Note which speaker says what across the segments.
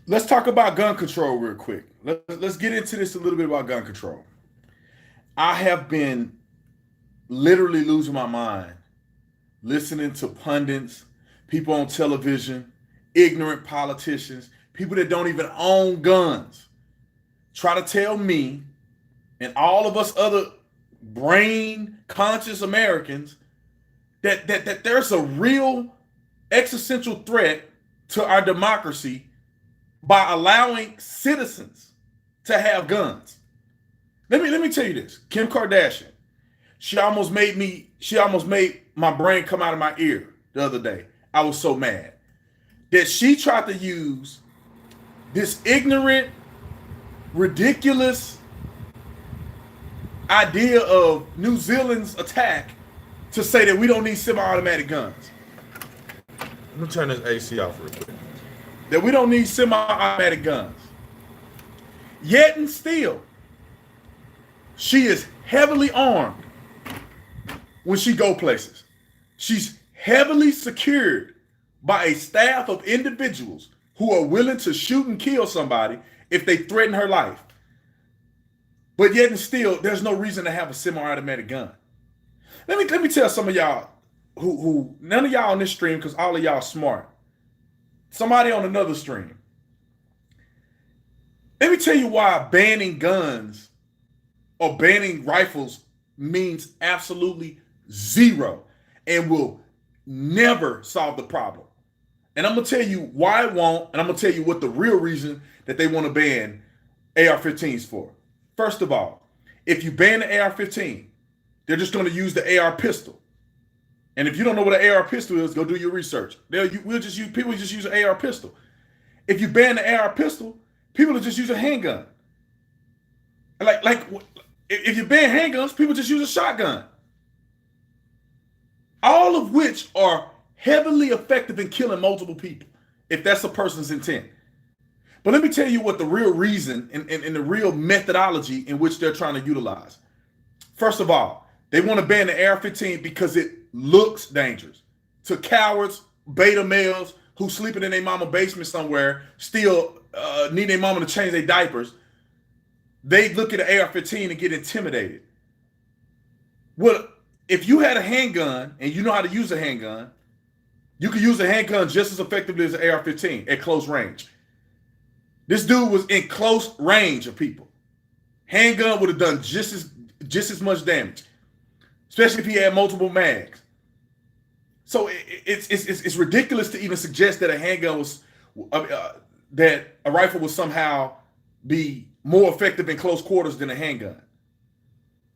Speaker 1: Let's talk about gun control real quick. Let's get into this a little bit about gun control. I have been literally losing my mind listening to pundits, people on television, ignorant politicians, people that don't even own guns, try to tell me and all of us other brain conscious Americans that there's a real existential threat to our democracy by allowing citizens to have guns. Let me tell you this. Kim Kardashian, she almost made my brain come out of my ear the other day. I was so mad that she tried to use this ignorant, ridiculous idea of New Zealand's attack to say that we don't need semi-automatic guns. Let me turn this AC off real quick. That we don't need semi-automatic guns. Yet and still, she is heavily armed when she go places. She's heavily secured by a staff of individuals who are willing to shoot and kill somebody if they threaten her life. But yet and still, there's no reason to have a semi-automatic gun. Let me tell some of y'all who none of y'all on this stream, because all of y'all smart. Somebody on another stream. Let me tell you why banning guns or banning rifles means absolutely zero and will never solve the problem. And I'm going to tell you why it won't, and I'm going to tell you what the real reason that they want to ban AR-15s for. First of all, if you ban the AR-15, they're just going to use the AR pistol. And if you don't know what an AR pistol is, go do your research. People just use an AR pistol. If you ban the AR pistol, people will just use a handgun. Like if you ban handguns, people just use a shotgun. All of which are heavily effective in killing multiple people, if that's a person's intent. But let me tell you what the real reason and the real methodology in which they're trying to utilize. First of all, they want to ban the AR-15 because it looks dangerous to cowards, beta males who sleeping in their mama basement somewhere, still need their mama to change their diapers. They look at an AR-15 and get intimidated. Well, if you had a handgun and you know how to use a handgun, you could use a handgun just as effectively as an AR-15 at close range. This dude was in close range of people. Handgun would have done just as much damage, especially if he had multiple mags. So it's ridiculous to even suggest that a handgun was that a rifle would somehow be more effective in close quarters than a handgun.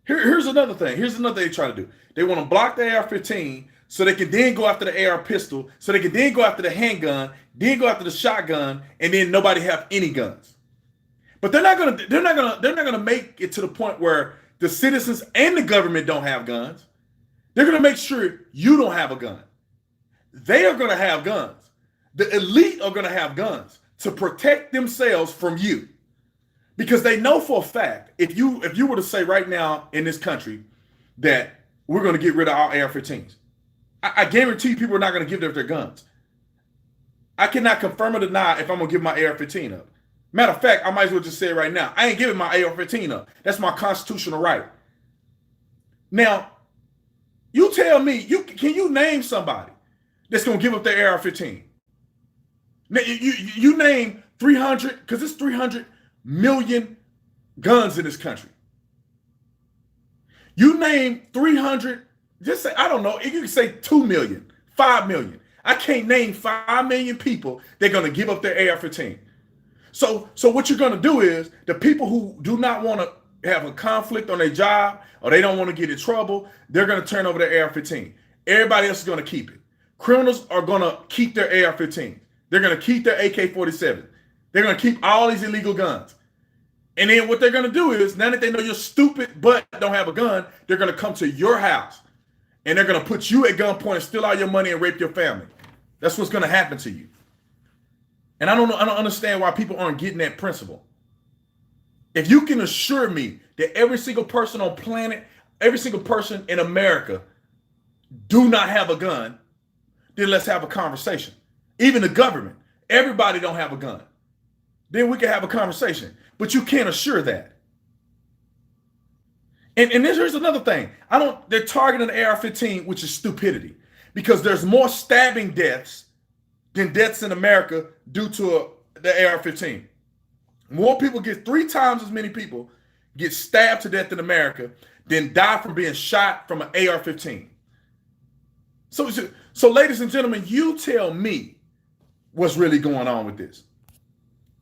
Speaker 1: Here's another thing. Here's another thing they try to do. They want to block the AR-15 so they can then go after the AR pistol, so they can then go after the handgun, then go after the shotgun, and then nobody have any guns. But they're not gonna make it to the point where the citizens and the government don't have guns. They're gonna make sure you don't have a gun. They are gonna have guns. The elite are gonna have guns to protect themselves from you. Because they know for a fact, if you were to say right now in this country that we're going to get rid of all AR-15s, I guarantee you people are not going to give their guns. I cannot confirm or deny if I'm going to give my AR-15 up. Matter of fact, I might as well just say it right now. I ain't giving my AR-15 up. That's my constitutional right. Now, you tell me, can you name somebody that's going to give up their AR-15? Now, you name 300, because it's 300 million guns in this country. You name 300, just say, I don't know, you can say 2 million, 5 million. I can't name 5 million people that are going to give up their AR-15. So what you're going to do is the people who do not want to have a conflict on their job or they don't want to get in trouble, they're going to turn over their AR-15. Everybody else is going to keep it. Criminals are going to keep their AR-15. They're going to keep their AK-47. They're going to keep all these illegal guns. And then what they're going to do is, now that they know you're stupid but don't have a gun, they're going to come to your house. And they're going to put you at gunpoint, steal all your money, and rape your family. That's what's going to happen to you. And I don't understand why people aren't getting that principle. If you can assure me that every single person on planet, every single person in America do not have a gun, then let's have a conversation. Even the government, everybody don't have a gun. then we can have a conversation. But you can't assure that. And here's another thing. They're targeting the AR-15, which is stupidity, because there's more stabbing deaths than deaths in America due to the AR-15. More people 3 times as many people get stabbed to death in America than die from being shot from an AR-15. So ladies and gentlemen, you tell me what's really going on with this.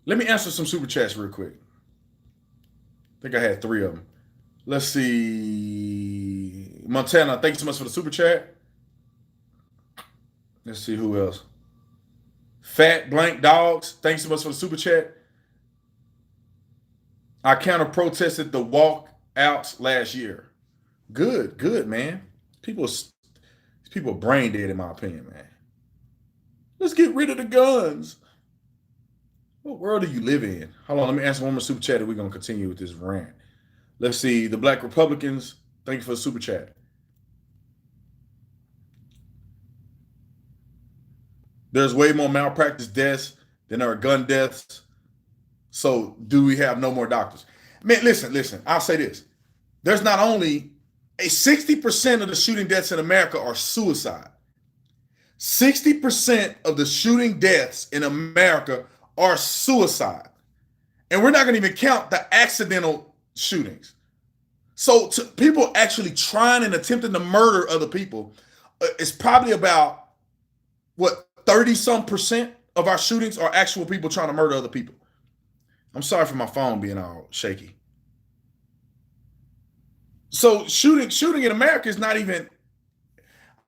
Speaker 1: Let me answer some super chats real quick. I think I had 3 of them. Let's see. Montana, thank you so much for the super chat. Let's see who else. Fat Blank Dogs, thanks so much for the super chat. I counter protested the walkouts last year. Good, man. People are brain dead, in my opinion, man. Let's get rid of the guns. What world do you live in? Hold on, let me answer one more super chat and we're going to continue with this rant. Let's see. The Black Republicans, thank you for the super chat. There's way more malpractice deaths than there are gun deaths. So do we have no more doctors? Man, listen, I'll say this. There's not only 60% of the shooting deaths in America are suicide. 60% of the shooting deaths in America are suicide. And we're not going to even count the accidental shootings. So people actually trying and attempting to murder other people is probably about, 30-some% of our shootings are actual people trying to murder other people. I'm sorry for my phone being all shaky. So shooting in America is not even,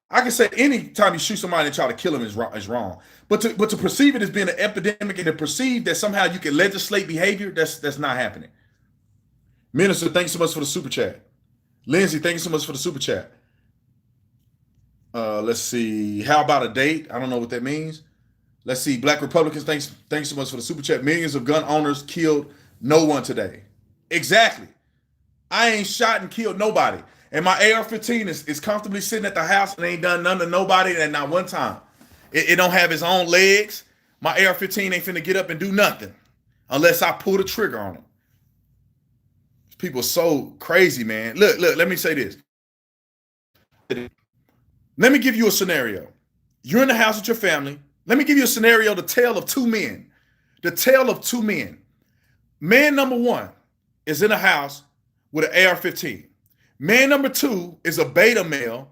Speaker 1: I can say any time you shoot somebody and try to kill them is wrong. But to perceive it as being an epidemic and to perceive that somehow you can legislate behavior, that's not happening. Minister, thanks so much for the super chat. Lindsay, thank you so much for the super chat. Let's see. How about a date? I don't know what that means. Let's see. Black Republicans, thanks so much for the super chat. Millions of gun owners killed no one today. Exactly. I ain't shot and killed nobody. And my AR-15 is comfortably sitting at the house and ain't done nothing to nobody and not one time. It don't have its own legs. My AR-15 ain't finna get up and do nothing unless I pull the trigger on it. People are so crazy, man. Look, let me say this. Let me give you a scenario. You're in the house with your family. Let me give you a scenario, the tale of 2 men. The tale of 2 men. Man number 1 is in a house with an AR-15. Man number 2 is a beta male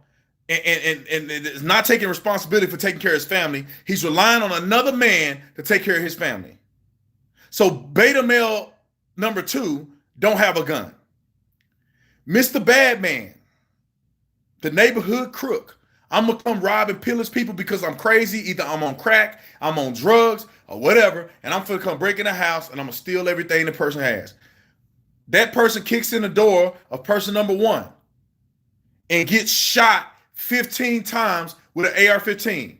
Speaker 1: and is not taking responsibility for taking care of his family. He's relying on another man to take care of his family. So beta male number 2 don't have a gun. Mr. Bad Man, the neighborhood crook. I'm going to come rob and pillage people because I'm crazy. Either I'm on crack, I'm on drugs, or whatever, and I'm going to come break in the house and I'm going to steal everything the person has. That person kicks in the door of person number 1 and gets shot 15 times with an AR-15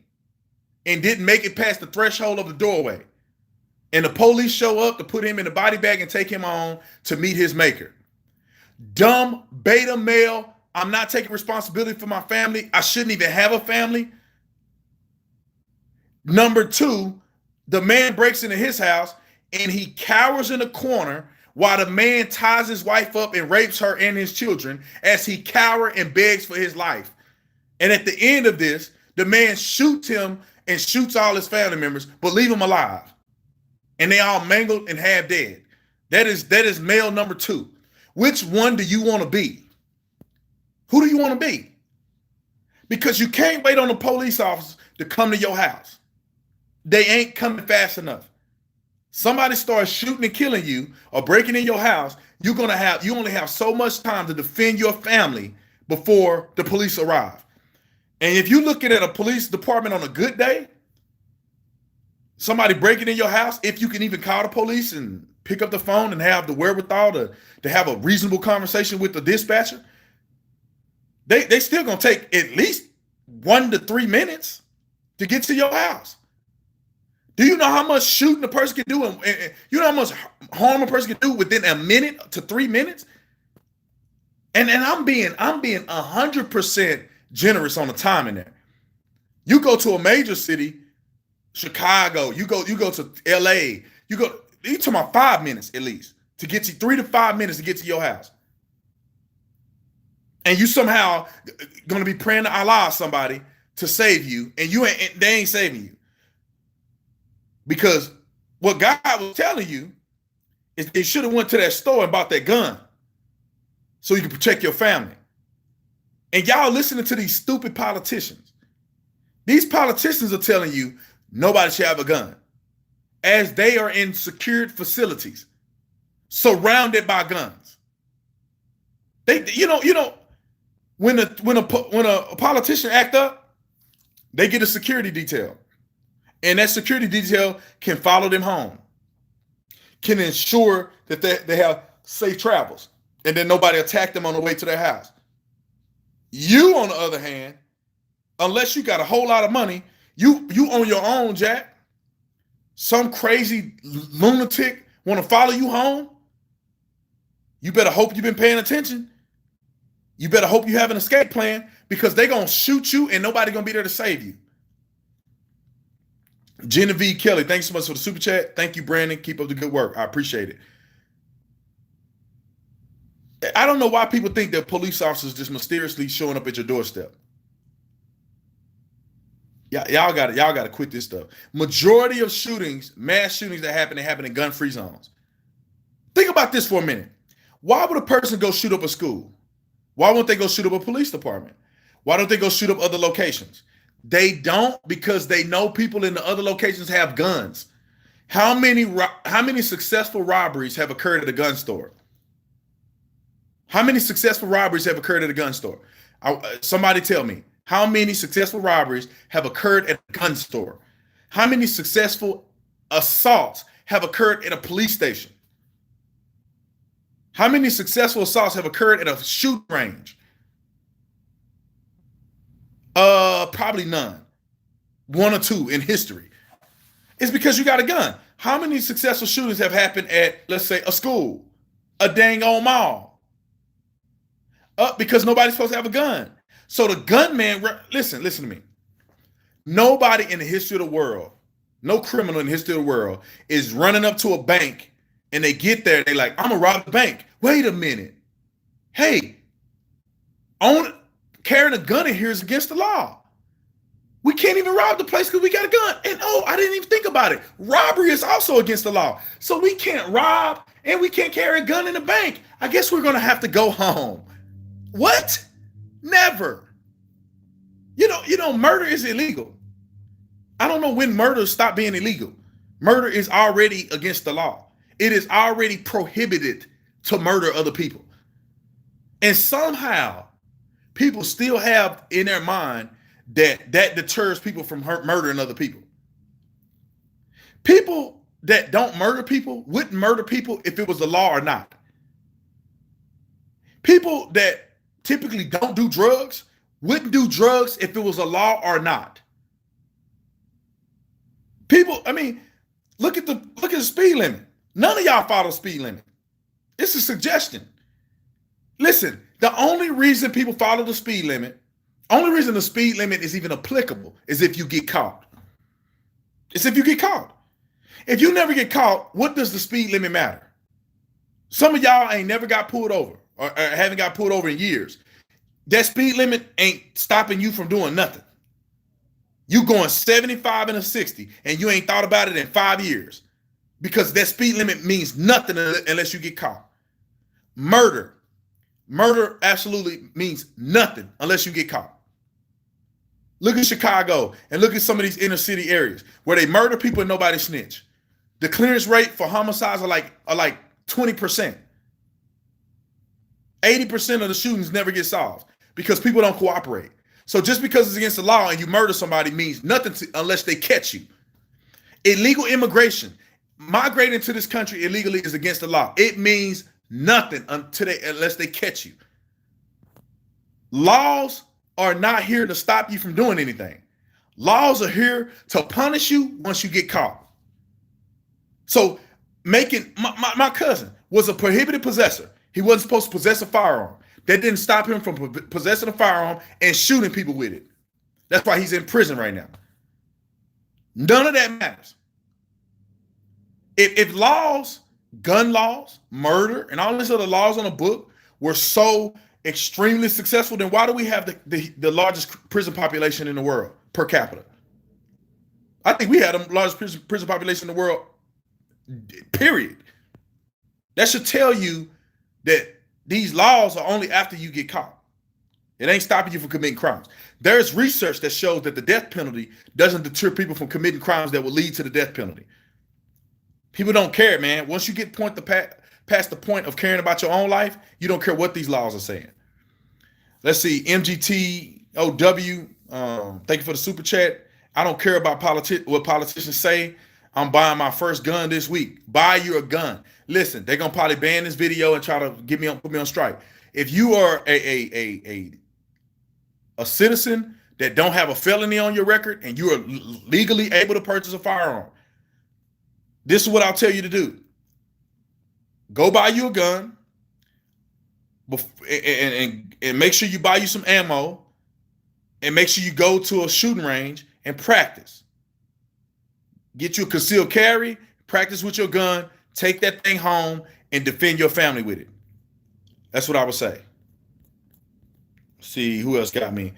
Speaker 1: and didn't make it past the threshold of the doorway. And the police show up to put him in the body bag and take him on to meet his maker. Dumb beta male. I'm not taking responsibility for my family. I shouldn't even have a family. Number 2, the man breaks into his house and he cowers in a corner while the man ties his wife up and rapes her and his children as he cowers and begs for his life. And at the end of this, the man shoots him and shoots all his family members, but leave him alive. And they all mangled and half dead. That is male number 2. Which one do you want to be? Who do you want to be? Because you can't wait on the police officers to come to your house. They ain't coming fast enough. Somebody starts shooting and killing you or breaking in your house, you only have so much time to defend your family before the police arrive. And if you're looking at a police department on a good day, somebody breaking in your house, if you can even call the police and pick up the phone and have the wherewithal to have a reasonable conversation with the dispatcher, they still gonna take at least 1 to 3 minutes to get to your house. Do you know how much shooting a person can do? And you know how much harm a person can do within a minute to 3 minutes? And I'm being 100% generous on the time in there. You go to a major city, Chicago, you go to LA, you talking about 5 minutes at least to get to 3 to 5 minutes to get to your house. And you somehow going to be praying to Allah, somebody, to save you, and they ain't saving you. Because what God was telling you is it should have went to that store and bought that gun so you can protect your family. And y'all listening to these stupid politicians. These politicians are telling you nobody should have a gun as they are in secured facilities surrounded by guns. When a politician act up, they get a security detail. And that security detail can follow them home, can ensure that they have safe travels, and then nobody attack them on the way to their house. You, on the other hand, unless you got a whole lot of money, you on your own, Jack. Some crazy lunatic want to follow you home. You better hope you've been paying attention. You better hope you have an escape plan, because they're going to shoot you and nobody going to be there to save you. Genevieve Kelly, thanks so much for the super chat. Thank you, Brandon. Keep up the good work. I appreciate it. I don't know why people think that police officers just mysteriously showing up at your doorstep. Y'all got to quit this stuff. Majority of shootings, mass shootings that happen, they happen in gun-free zones. Think about this for a minute. Why would a person go shoot up a school? Why won't they go shoot up a police department? Why don't they go shoot up other locations? They don't, because they know people in the other locations have guns. How many successful robberies have occurred at a gun store? How many successful robberies have occurred at a gun store? Somebody tell me. How many successful robberies have occurred at a gun store? How many successful assaults have occurred at a police station? How many successful assaults have occurred at a shooting range? Probably none. 1 or 2 in history. It's because you got a gun. How many successful shootings have happened at, let's say, a school, a dang old mall? Because nobody's supposed to have a gun. So the gunman, listen to me. Nobody in the history of the world, no criminal in the history of the world is running up to a bank and they get there, they like, I'm gonna rob the bank. Wait a minute. Hey, carrying a gun in here is against the law. We can't even rob the place because we got a gun. And I didn't even think about it. Robbery is also against the law. So we can't rob and we can't carry a gun in the bank. I guess we're gonna have to go home. What? Never. You know, murder is illegal. I don't know when murder stopped being illegal. Murder is already against the law. It is already prohibited to murder other people. And somehow people still have in their mind that deters people from murdering other people. People that don't murder people wouldn't murder people if it was the law or not. People that typically don't do drugs wouldn't do drugs if it was a law or not. People, look at the speed limit. None of y'all follow speed limit. It's a suggestion. Listen, the only reason people follow the speed limit, only reason the speed limit is even applicable is if you get caught. It's if you get caught. If you never get caught, what does the speed limit matter? Some of y'all ain't never got pulled over or haven't got pulled over in years. That speed limit ain't stopping you from doing nothing. You going 75 and a 60 and you ain't thought about it in 5 years because that speed limit means nothing unless you get caught. Murder absolutely means nothing unless you get caught. Look at Chicago and look at some of these inner city areas where they murder people and nobody snitch. The clearance rate for homicides are like 20%. 80% of the shootings never get solved because people don't cooperate. So just because it's against the law and you murder somebody means nothing unless they catch you. Illegal immigration, migrating to this country illegally is against the law. It means nothing unless they catch you. Laws are not here to stop you from doing anything. Laws are here to punish you once you get caught. So my cousin was a prohibited possessor. He wasn't supposed to possess a firearm. That didn't stop him from possessing a firearm and shooting people with it. That's why he's in prison right now. None of that matters. If laws, gun laws, murder, and all these other laws on the book were so extremely successful, then why do we have the largest prison population in the world per capita? I think we had the largest prison population in the world, period. That should tell you that these laws are only after you get caught. It ain't stopping you from committing crimes. There's research that shows that the death penalty doesn't deter people from committing crimes that will lead to the death penalty. People don't care, man. Once you get past the point of caring about your own life, you don't care what these laws are saying. Let's see, MGTOW, thank you for the super chat. I don't care about what politicians say. I'm buying my first gun this week. Buy you a gun. Listen, they're gonna probably ban this video and try to put me on strike. If you are a citizen that don't have a felony on your record and you are legally able to purchase a firearm, this is what I'll tell you to do. Go buy you a gun and make sure you buy you some ammo and make sure you go to a shooting range and practice. Get you a concealed carry, practice with your gun, take that thing home and defend your family with it. That's what I would say. See who else got me.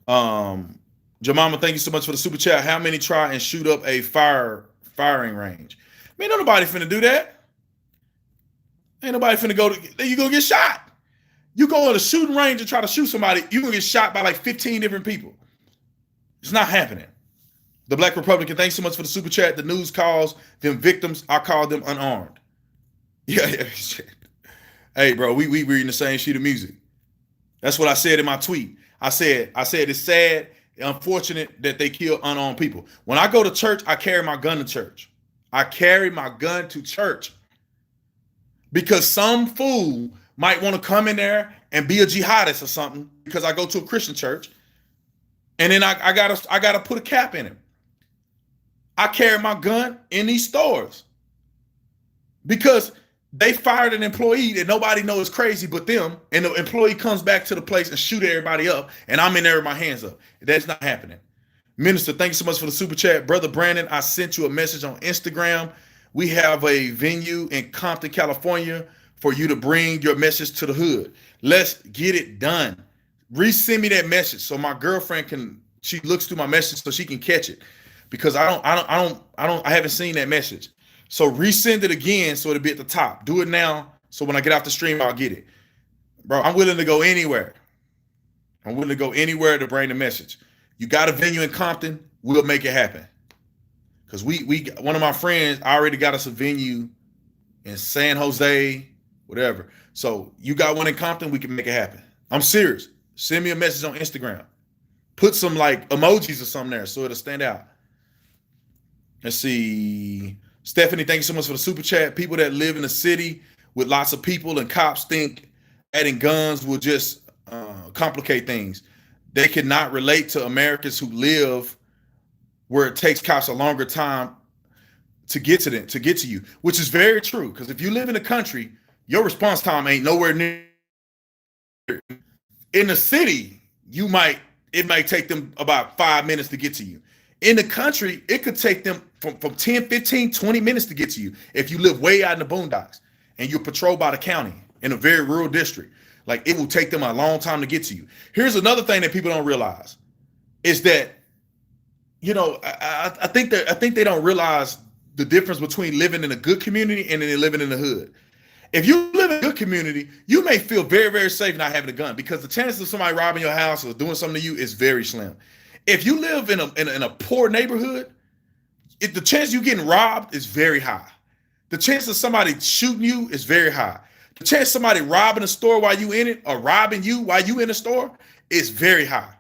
Speaker 1: Jemima, thank you so much for the super chat. How many try and shoot up a firing range? Man, ain't nobody finna do that. Ain't nobody finna go to, you gonna get shot. You go on a shooting range and try to shoot somebody, you're gonna get shot by like 15 different people. It's not happening. The Black Republican, thanks so much for the super chat. The news calls them victims. I call them unarmed. Yeah. Hey, bro, we reading the same sheet of music. That's what I said in my tweet. I said it's sad, unfortunate that they kill unarmed people. When I go to church, I carry my gun to church. I carry my gun to church because some fool might want to come in there and be a jihadist or something because I go to a Christian church, and then I gotta put a cap in him. I carry my gun in these stores because they fired an employee that nobody knows is crazy but them, and the employee comes back to the place and shoot everybody up, and I'm in there with my hands up. That's not happening. Minister, thank you so much for the super chat. Brother Brandon, I sent you a message on Instagram. We have a venue in Compton, California for you to bring your message to the hood. Let's get it done. Resend me that message so my girlfriend she looks through my message so she can catch it, because I haven't seen that message. So resend it again so it'll be at the top. Do it now so when I get off the stream, I'll get it. Bro, I'm willing to go anywhere. I'm willing to go anywhere to bring the message. You got a venue in Compton, we'll make it happen. Because we one of my friends already got us a venue in San Jose, whatever. So you got one in Compton, we can make it happen. I'm serious. Send me a message on Instagram. Put some like emojis or something there so it'll stand out. Let's see. Stephanie, thank you so much for the super chat. People that live in a city with lots of people and cops think adding guns will just complicate things. They cannot relate to Americans who live where it takes cops a longer time to get to you, which is very true. Because if you live in the country, your response time ain't nowhere near. In the city, it might take them about 5 minutes to get to you. In the country, it could take them from 10, 15, 20 minutes to get to you if you live way out in the boondocks and you're patrolled by the county in a very rural district. Like, it will take them a long time to get to you. Here's another thing that people don't realize is that, I think they don't realize the difference between living in a good community and then living in the hood. If you live in a good community, you may feel very, very safe not having a gun because the chances of somebody robbing your house or doing something to you is very slim. If you live in a poor neighborhood, the chance you getting robbed is very high. The chance of somebody shooting you is very high. The chance of somebody robbing a store while you in it or robbing you while you in the store is very high.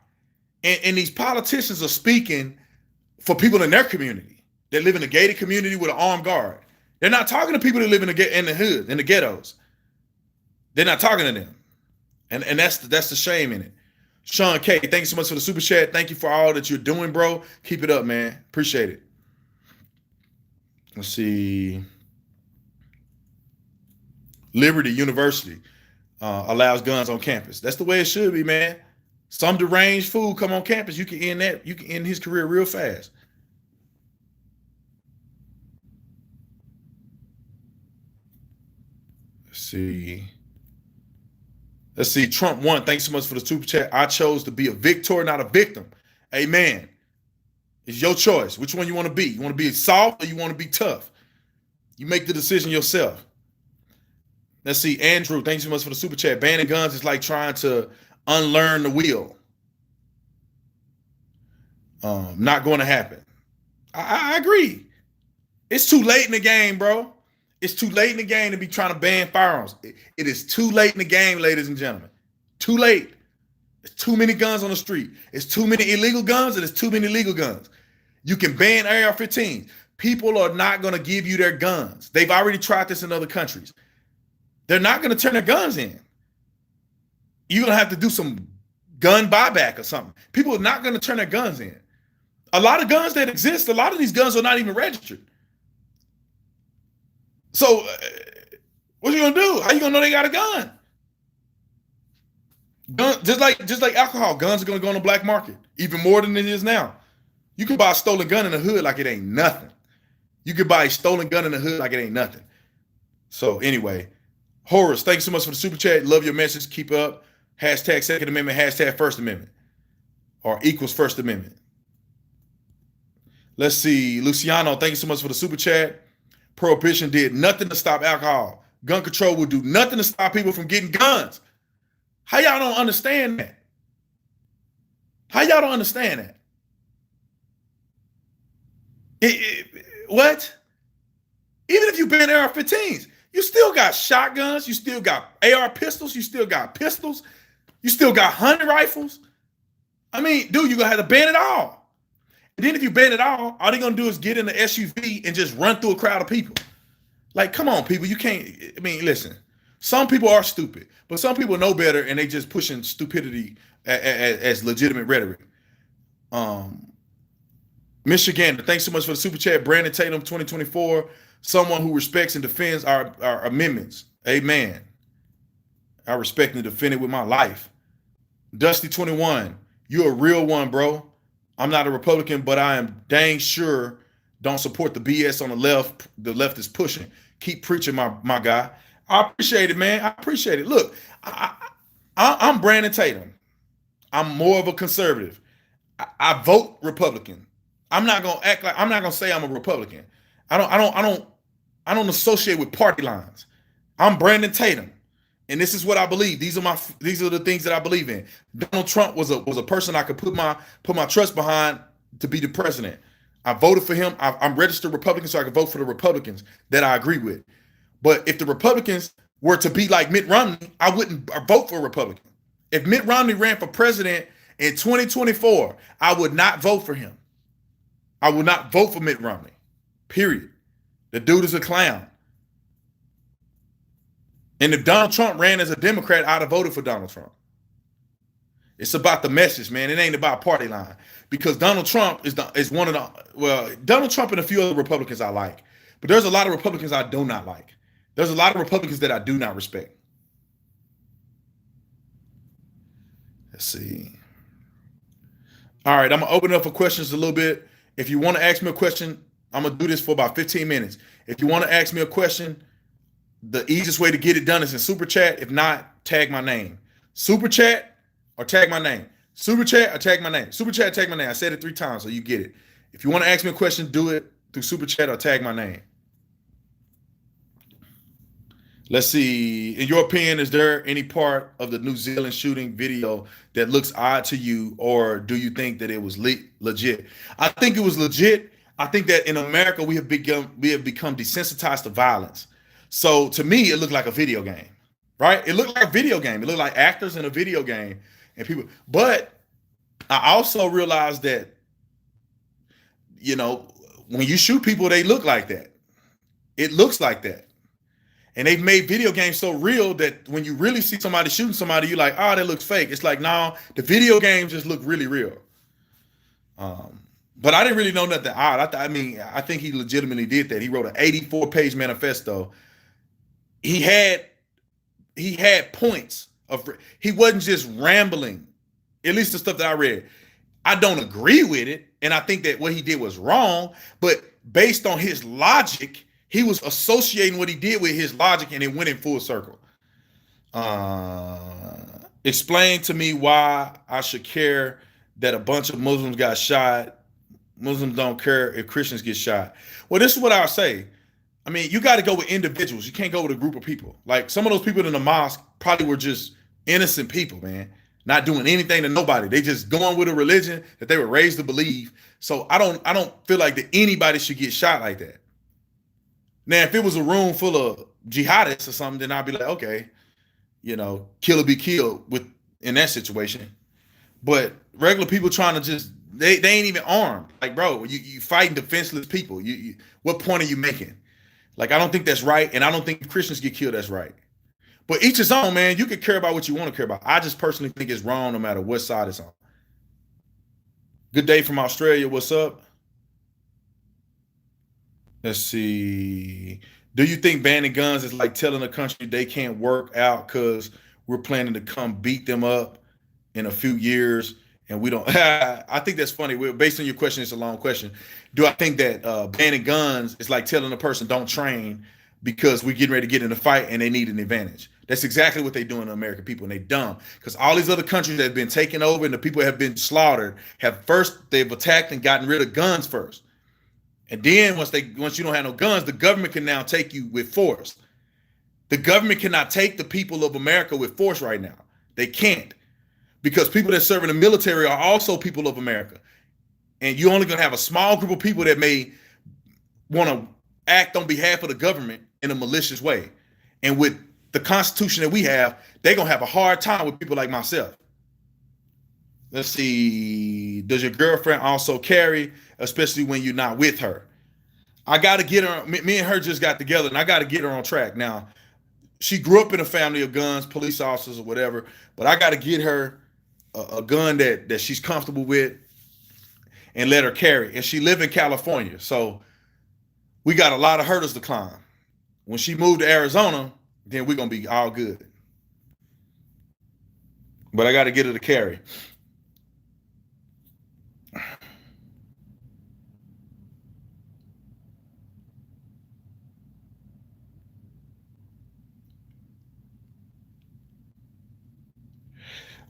Speaker 1: And these politicians are speaking for people in their community that live in a gated community with an armed guard. They're not talking to people that live in the hood, in the ghettos. They're not talking to them. And that's the shame in it. Sean K, thank you so much for the super chat. Thank you for all that you're doing, bro. Keep it up, man. Appreciate it. Let's see. Liberty University allows guns on campus. That's the way it should be, man. Some deranged fool come on campus, you can end that. You can end his career real fast. see. Let's see. Trump won. Thanks so much for the super chat. I chose to be a victor, not a victim. Amen. It's your choice. Which one you want to be? You want to be soft or you want to be tough? You make the decision yourself. Let's see. Andrew, thanks so much for the super chat. Banning guns is like trying to unlearn the wheel. Not going to happen. I agree. It's too late in the game, bro. It's too late in the game to be trying to ban firearms. It is too late in the game, ladies and gentlemen. Too late. There's too many guns on the street. It's too many illegal guns and there's too many legal guns. You can ban AR-15s. People are not going to give you their guns. They've already tried this in other countries. They're not going to turn their guns in. You're going to have to do some gun buyback or something. People are not going to turn their guns in. A lot of guns that exist, a lot of these guns are not even registered. So what are you going to do? How are you going to know they got a gun? Just like alcohol, guns are going to go on the black market, even more than it is now. You can buy a stolen gun in the hood like it ain't nothing. You could buy a stolen gun in the hood like it ain't nothing. So anyway, Horace, thanks so much for the super chat. Love your message. Keep up. Hashtag Second Amendment, hashtag First Amendment, or equals First Amendment. Let's see. Luciano, thank you so much for the super chat. Prohibition did nothing to stop alcohol. Gun control will do nothing to stop people from getting guns. How y'all don't understand that? How y'all don't understand that? What? Even if you ban AR-15s, you still got shotguns, you still got AR pistols, you still got pistols, you still got hunting rifles. I mean, dude, you're going to have to ban it all. And then if you ban it all they're going to do is get in the SUV and just run through a crowd of people. Like, come on, people. You can't, I mean, listen. Some people are stupid, but some people know better and they just pushing stupidity as legitimate rhetoric. Michigan, thanks so much for the super chat. Brandon Tatum, 2024. Someone who respects and defends our amendments. Amen. I respect and defend it with my life. Dusty 21, you're a real one, bro. I'm not a Republican, but I am dang sure don't support the BS on the left. The left is pushing. Keep preaching, my guy. I appreciate it, man. I appreciate it. Look, I'm Brandon Tatum. I'm more of a conservative. I vote Republican. I'm not gonna act like I'm not gonna say I'm a Republican. I don't associate with party lines. I'm Brandon Tatum, and this is what I believe. These are the things that I believe in. Donald Trump was a person I could put my trust behind to be the president. I voted for him. I'm registered Republican, so I can vote for the Republicans that I agree with. But if the Republicans were to be like Mitt Romney, I wouldn't vote for a Republican. If Mitt Romney ran for president in 2024, I would not vote for him. I would not vote for Mitt Romney. Period. The dude is a clown. And if Donald Trump ran as a Democrat, I'd have voted for Donald Trump. It's about the message, man. It ain't about party line. Because Donald Trump is one of Donald Trump and a few other Republicans I like. But there's a lot of Republicans I do not like. There's a lot of Republicans that I do not respect. Let's see. All right, I'm going to open it up for questions a little bit. If you want to ask me a question, I'm going to do this for about 15 minutes. If you want to ask me a question, the easiest way to get it done is in Super Chat. If not, tag my name. Super Chat or tag my name. Super Chat or tag my name. Super Chat, tag my name. I said it 3 times, so you get it. If you want to ask me a question, do it through Super Chat or tag my name. Let's see. In your opinion, is there any part of the New Zealand shooting video that looks odd to you, or do you think that it was legit? I think it was legit. I think that in America we have become desensitized to violence. So to me, it looked like a video game, right? It looked like a video game. It looked like actors in a video game and people. But I also realized that, you know, when you shoot people, they look like that. It looks like that. And they've made video games so real that when you really see somebody shooting somebody, you're like, oh, that looks fake. It's like, no, the video games just look really real. But I didn't really know nothing odd. I think he legitimately did that. He wrote an 84-page manifesto. He had points of. He wasn't just rambling. At least the stuff that I read. I don't agree with it, and I think that what he did was wrong. But based on his logic, he was associating what he did with his logic, and it went in full circle. Explain to me why I should care that a bunch of Muslims got shot. Muslims don't care if Christians get shot. Well, this is what I'll say. I mean, you got to go with individuals. You can't go with a group of people. Like some of those people in the mosque probably were just innocent people, man, not doing anything to nobody. They just going with a religion that they were raised to believe. So I don't feel like that anybody should get shot like that. Now, if it was a room full of jihadists or something, then I'd be like, okay, kill or be killed with in that situation. But regular people trying to just they ain't even armed. Like, bro, you fighting defenseless people. You what point are you making? Like, I don't think that's right, and I don't think Christians get killed, that's right. But each his own, man. You can care about what you want to care about. I just personally think it's wrong no matter what side it's on. Good day from Australia. What's up? Let's see. Do you think banning guns is like telling a country they can't work out because we're planning to come beat them up in a few years and we don't? I think that's funny. Based on your question, it's a long question. Do I think that banning guns is like telling a person don't train because we're getting ready to get in a fight and they need an advantage? That's exactly what they do in the American people, and they dumb because all these other countries that have been taken over and the people have been slaughtered they've attacked and gotten rid of guns first. And then once you don't have no guns, the government can now take you with force. The government cannot take the people of America with force right now. They can't. Because people that serve in the military are also people of America. And you're only going to have a small group of people that may want to act on behalf of the government in a malicious way. And with the Constitution that we have, they're going to have a hard time with people like myself. Let's see. Does your girlfriend also carry, especially when you're not with her? I got to get her. Me and her just got together, and I got to get her on track. Now, she grew up in a family of guns, police officers or whatever, but I got to get her a gun that she's comfortable with and let her carry. And she live in California, so we got a lot of hurdles to climb. When she moved to Arizona, then we're going to be all good. But I got to get her to carry.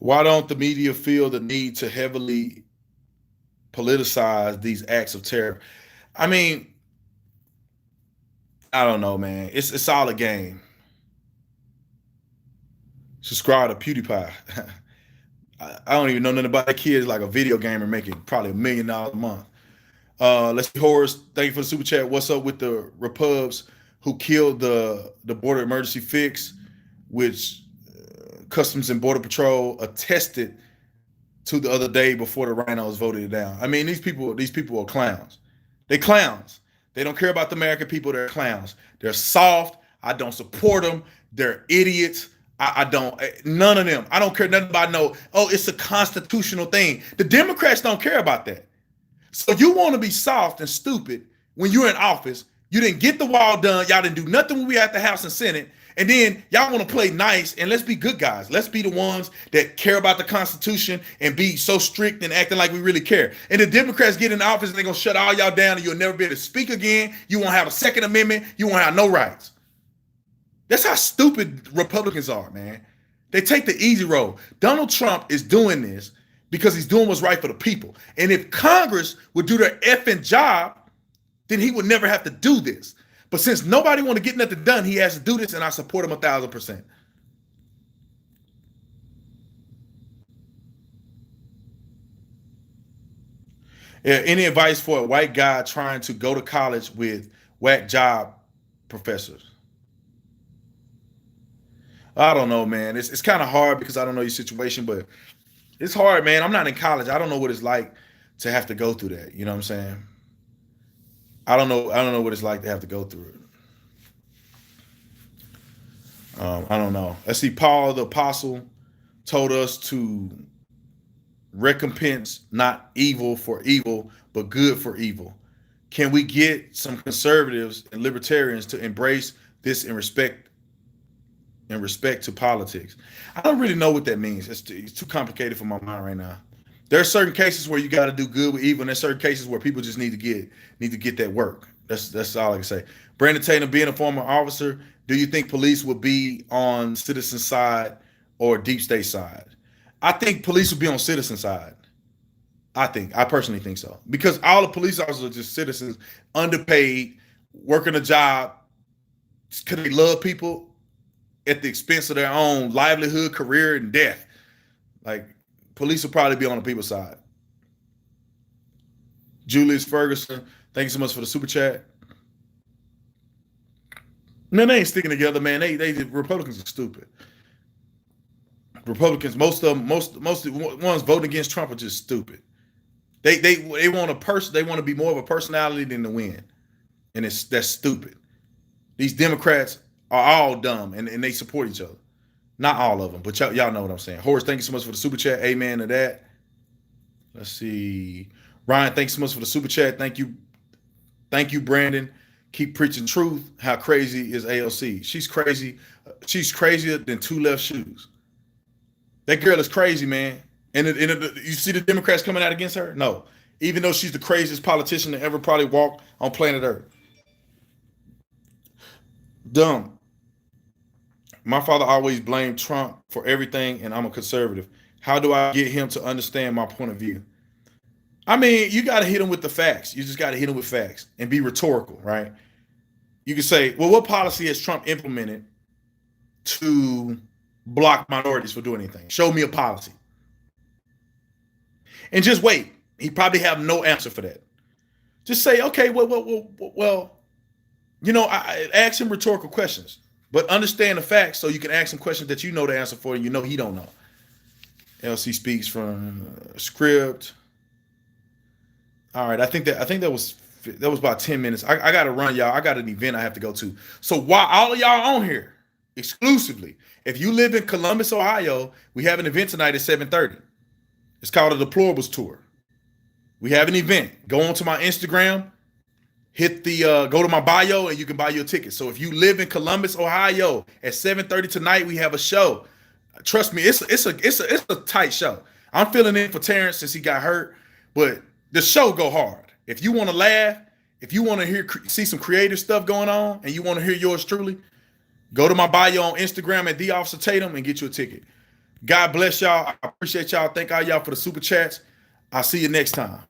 Speaker 1: Why don't the media feel the need to heavily politicize these acts of terror? I mean, I don't know, man. It's all a game. Subscribe to PewDiePie. I don't even know nothing about that kid. Is like a video gamer making probably $1 million a month. Let's see, Horace. Thank you for the super chat. What's up with the Repubs who killed the border emergency fix, which Customs and Border Patrol attested to the other day before the rhinos voted it down? I mean, these people are clowns. They clowns. They don't care about the American people. They're clowns. They're soft. I don't support them. They're idiots. I don't, none of them. I don't care nothing about it's a constitutional thing. The Democrats don't care about that. So you want to be soft and stupid when you're in office. You didn't get the wall done. Y'all didn't do nothing when we had the House and Senate. And then y'all want to play nice and let's be good guys. Let's be the ones that care about the Constitution and be so strict and acting like we really care. And the Democrats get in office and they're going to shut all y'all down and you'll never be able to speak again. You won't have a Second Amendment. You won't have no rights. That's how stupid Republicans are, man. They take the easy road. Donald Trump is doing this because he's doing what's right for the people. And if Congress would do their effing job, then he would never have to do this. But since nobody want to get nothing done, he has to do this, and I support him 1,000%. Any advice for a white guy trying to go to college with whack job professors? I don't know, man. It's kind of hard because I don't know your situation, but it's hard, man. I'm not in college. I don't know what it's like to have to go through that. You know what I'm saying? I don't know what it's like to have to go through it. I don't know. Let's see. Paul the Apostle told us to recompense not evil for evil, but good for evil. Can we get some conservatives and libertarians to embrace this in respect to politics? I don't really know what that means. It's too complicated for my mind right now. There are certain cases where you got to do good with evil, and there's certain cases where people just need to get that work. That's all I can say. Brandon Tatum, being a former officer, do you think police will be on citizen side or deep state side? I think police will be on citizen side. I personally think so. Because all the police officers are just citizens, underpaid, working a job because they love people at the expense of their own livelihood, career, and death. Like, police will probably be on the people's side. Julius Ferguson, thank you so much for the super chat. Man, they ain't sticking together, man. They Republicans are stupid. Republicans, most of the ones voting against Trump are just stupid. They want a person. They want to be more of a personality than to win, and that's stupid. These Democrats are all dumb, and they support each other. Not all of them, but y'all know what I'm saying. Horace, thank you so much for the super chat. Amen to that. Let's see. Ryan, thanks so much for the super chat. Thank you, Brandon. Keep preaching truth. How crazy is AOC? She's crazy. She's crazier than two left shoes. That girl is crazy, man. And you see the Democrats coming out against her? No. Even though she's the craziest politician to ever probably walk on planet Earth. Dumb. My father always blamed Trump for everything, and I'm a conservative. How do I get him to understand my point of view? I mean, you got to hit him with the facts. You just got to hit him with facts and be rhetorical, right? You can say, well, what policy has Trump implemented to block minorities for doing anything? Show me a policy. And just wait. He probably have no answer for that. Just say, okay, well, I ask him rhetorical questions, but understand the facts so you can ask him questions that you know the answer for and you know he don't know. LC speaks from script. All right, I think that was about 10 minutes. I got to run, y'all. I got an event I have to go to. So while all of y'all on here exclusively, if you live in Columbus, Ohio, we have an event tonight at 7:30. It's called a Deplorables Tour. We have an event. Go onto my Instagram, hit the go to my bio, and you can buy your ticket. So if you live in Columbus, Ohio, at 7:30 tonight, we have a show. Trust me, it's a tight show. I'm filling in for Terrence since he got hurt, but the show go hard. If you want to laugh, if you want to see some creative stuff going on, and you want to hear yours truly, go to my bio on Instagram at @TheOfficerTatum and get you a ticket. God bless y'all. I appreciate y'all. Thank all y'all for the super chats. I'll see you next time.